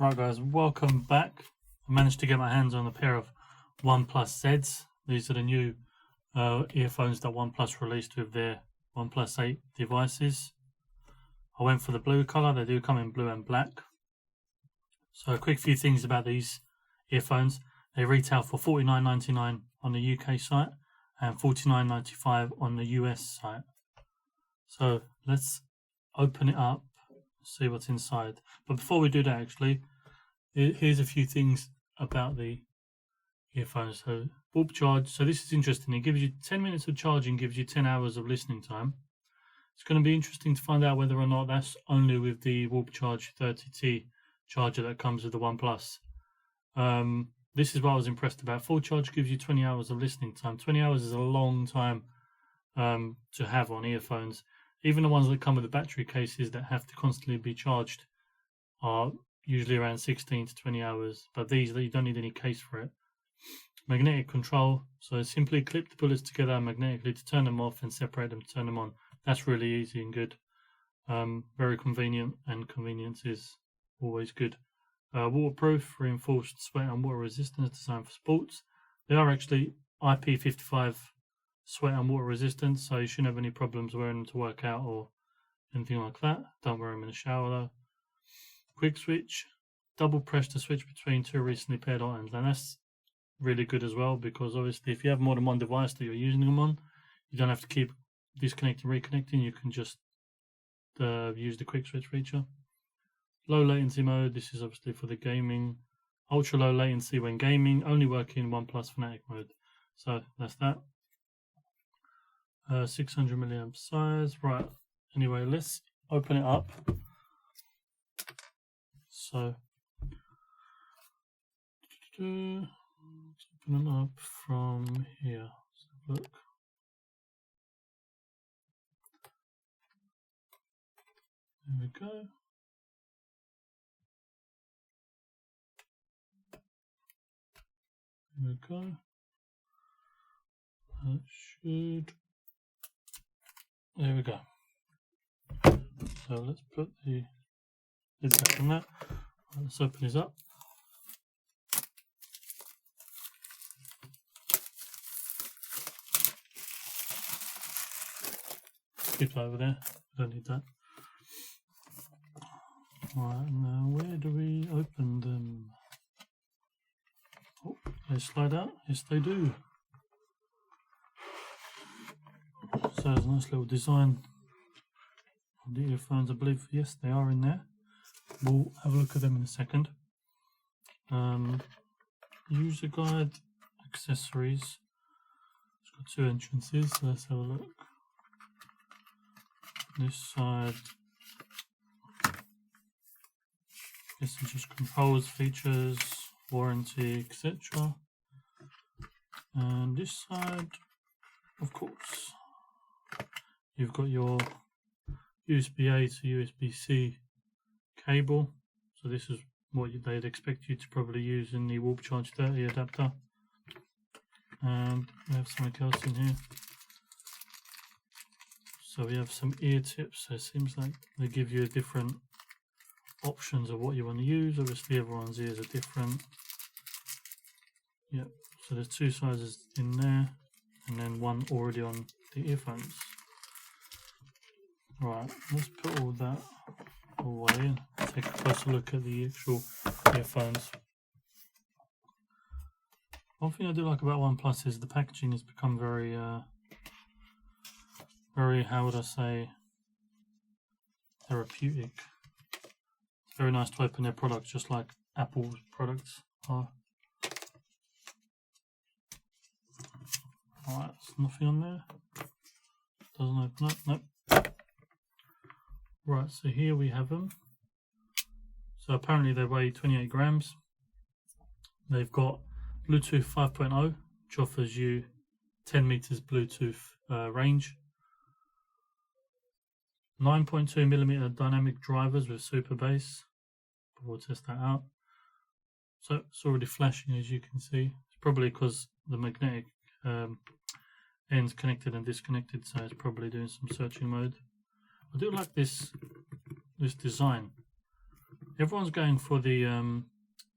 Right guys, welcome back. I managed to get my hands on a pair of Oneplus Zs. These are the new earphones that Oneplus released with their OnePlus 8 devices. I went for the blue colour. They do come in blue and black. So a quick few things about these earphones. They retail for $49.99 on the UK site and $49.95 on the US site. So let's open it up, see what's inside. But before we do that, actually, here's a few things about the earphones. So warp charge. So this is interesting. It gives you 10 minutes of charging, gives you 10 hours of listening time. It's going to be interesting to find out whether or not that's only with the warp charge 30T charger that comes with the OnePlus. This is what I was impressed about. Full charge gives you 20 hours of listening time. 20 hours is a long time to have on earphones. Even the ones that come with the battery cases that have to constantly be charged are usually around 16 to 20 hours. But these, you don't need any case for it. Magnetic control. So simply clip the bullets together magnetically to turn them off and separate them to turn them on. That's really easy and good. Very convenient, and convenience is always good. Waterproof, reinforced sweat and water resistance, designed for sports. They are actually IP55 sweat and water resistant, so you shouldn't have any problems wearing them to work out or anything like that. Don't wear them in the shower though. Quick switch, double press to switch between two recently paired items, and that's really good as well, because obviously if you have more than one device that you're using them on, you don't have to keep disconnecting, reconnecting. You can just use the quick switch feature. Low latency mode. This is obviously for the gaming. Ultra low latency when gaming. Only work in OnePlus Fanatic mode. So that's that. 600 milliamp size. Right. Anyway, let's open it up. So let's open them up from here. Let's have a look. There we go. There we go. That should. There we go. So let's put the lid back on that. Right, let's open this up. Keep that over there. I don't need that. Right, now where do we open them? Oh, they slide out? Yes, they do. So there's a nice little design on the earphones, I believe. Yes, they are in there. We'll have a look at them in a second. User guide, accessories. It's got two entrances, so let's have a look. This side, this is just controls, features, warranty, etc. And this side, of course, you've got your USB-A to USB-C cable. So this is what they'd expect you to probably use in the Warp Charge 30 adapter. And we have something else in here. So we have some ear tips. So it seems like they give you different options of what you want to use. Obviously everyone's ears are different. Yep, so there's two sizes in there and then one already on the earphones. Right, let's put all that away and take a closer look at the actual earphones. One thing I do like about OnePlus is the packaging has become very, how would I say, therapeutic. It's very nice to open their products just like Apple's products are. Alright, there's nothing on there. Doesn't open up, nope. Right, so here we have them. So apparently they weigh 28 grams. They've got Bluetooth 5.0, which offers you 10 meters Bluetooth range. 9.2mm dynamic drivers with super bass. We'll test that out. So it's already flashing, as you can see. It's probably because the magnetic ends connected and disconnected, so it's probably doing some searching mode. I do like this design. everyone's going for the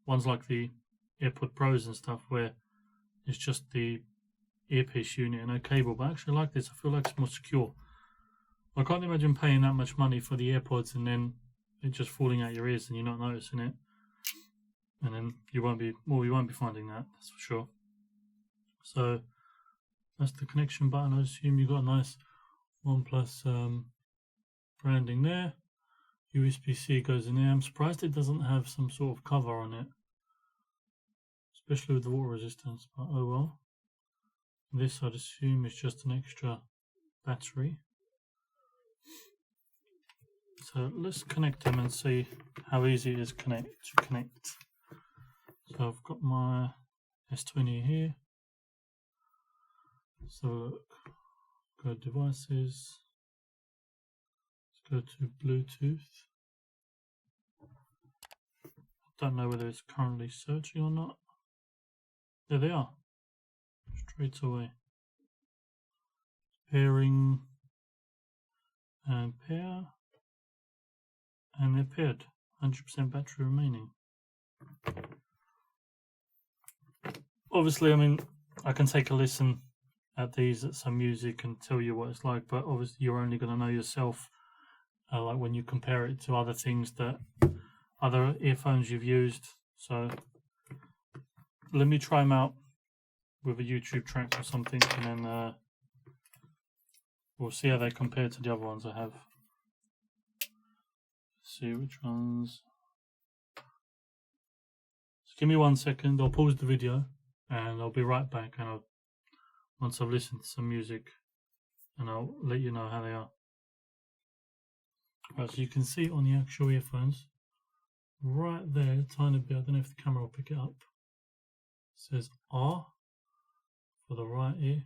ones like the AirPod Pros and stuff, where it's just the earpiece unit and no cable. But I actually like this. I feel like it's more secure. I can't imagine paying that much money for the AirPods and then it just falling out your ears and you're not noticing it. And then you won't be finding that, that's for sure. So that's the connection button. I assume you've got a nice OnePlus branding there. USB-C goes in there. I'm surprised it doesn't have some sort of cover on it, especially with the water resistance, but oh well. This I'd assume is just an extra battery. So let's connect them and see how easy it is to connect. So I've got my S20 here. So look, go to devices. Let's go to Bluetooth. Don't know whether it's currently searching or not. There they are. Straight away. Pairing and pair. And they're paired. 100% battery remaining. Obviously, I mean, I can take a listen at these at some music and tell you what it's like, but obviously you're only going to know yourself, like when you compare it to other things, that other earphones you've used. So let me try them out with a YouTube track or something, and then we'll see how they compare to the other ones I have. See which ones. Just give me 1 second. I'll pause the video and I'll be right back. And once I've listened to some music, and I'll let you know how they are. Right, so you can see on the actual earphones, right there, tiny bit. I don't know if the camera will pick it up. It says R for the right ear.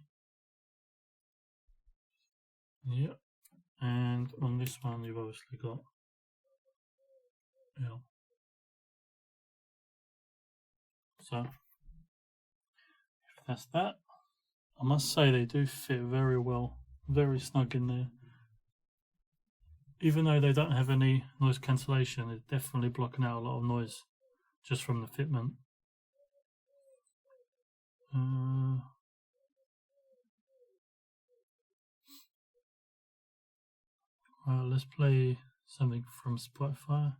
Yep. And on this one, you've obviously got L. So if that's that, I must say they do fit very well, very snug in there. Even though they don't have any noise cancellation, it's definitely blocking out a lot of noise just from the fitment. Right, let's play something from Spotify.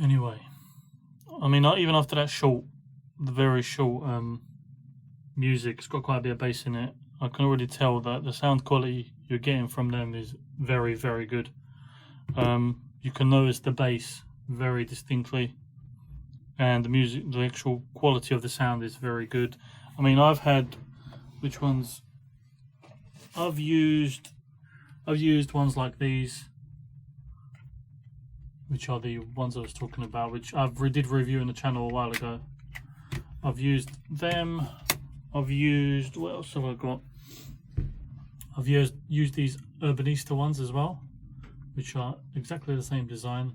Anyway, I mean, even after that very short music, it's got quite a bit of bass in it. I can already tell that the sound quality you're getting from them is very, very good. You can notice the bass very distinctly, and the actual quality of the sound is very good. I mean, I've had, which ones? I've used ones like these, which are the ones I was talking about, which I did review in the channel a while ago. I've used them. I've used, what else have I got? I've used these Urbanista ones as well, which are exactly the same design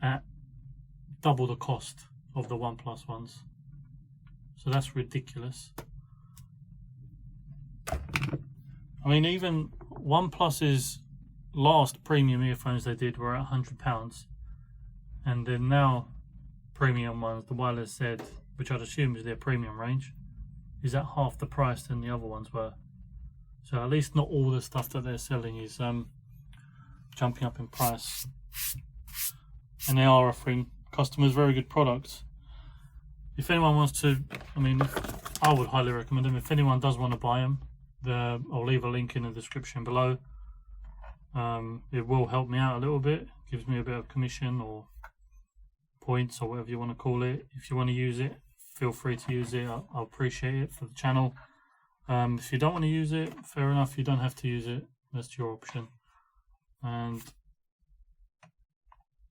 at double the cost of the OnePlus ones. So that's ridiculous. I mean, even OnePlus's last premium earphones they did were at £100, and then now premium ones, the Wireless Z, which I'd assume is their premium range, is at half the price than the other ones were. So at least not all the stuff that they're selling is jumping up in price, and they are offering customers very good products. if anyone wants to, I mean, I would highly recommend them. If anyone does want to buy them, I'll leave a link in the description below. It will help me out a little bit, gives me a bit of commission or points or whatever you want to call it. If you want to use it, feel free to use it. I'll appreciate it for the channel. If you don't want to use it, fair enough, you don't have to use it. That's your option. And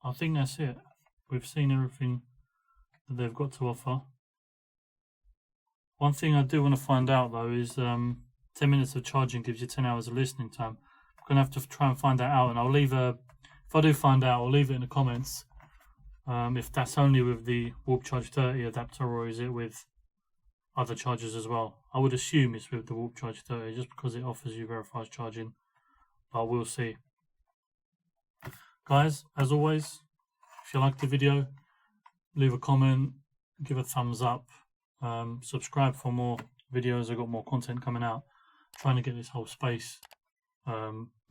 I think that's it. We've seen everything that they've got to offer. One thing I do want to find out though is 10 minutes of charging gives you 10 hours of listening time. I'm going to have to try and find that out, and I'll leave if I do find out, I'll leave it in the comments. If that's only with the Warp Charge 30 adapter, or is it with other chargers as well? I would assume it's with the Warp Charge 30 just because it offers you very fast charging, but we'll see. Guys, as always, if you liked the video, leave a comment, give a thumbs up, subscribe for more videos. I've got more content coming out, trying to get this whole space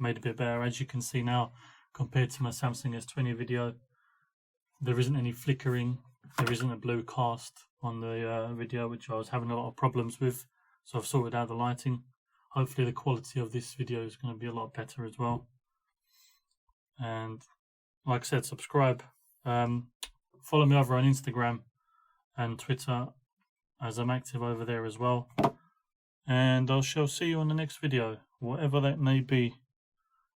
made a bit better. As you can see now, compared to my Samsung S20 video, there isn't any flickering, there isn't a blue cast on the video, which I was having a lot of problems with, so I've sorted out the lighting. Hopefully the quality of this video is going to be a lot better as well. And like I said, subscribe, follow me over on Instagram and Twitter, as I'm active over there as well. And I shall see you on the next video, whatever that may be.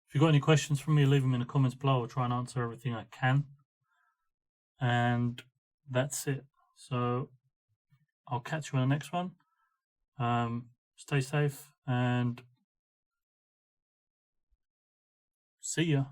If you've got any questions from me, leave them in the comments below. I'll try and answer everything I can. And that's it. So I'll catch you on the next one. Stay safe and see ya.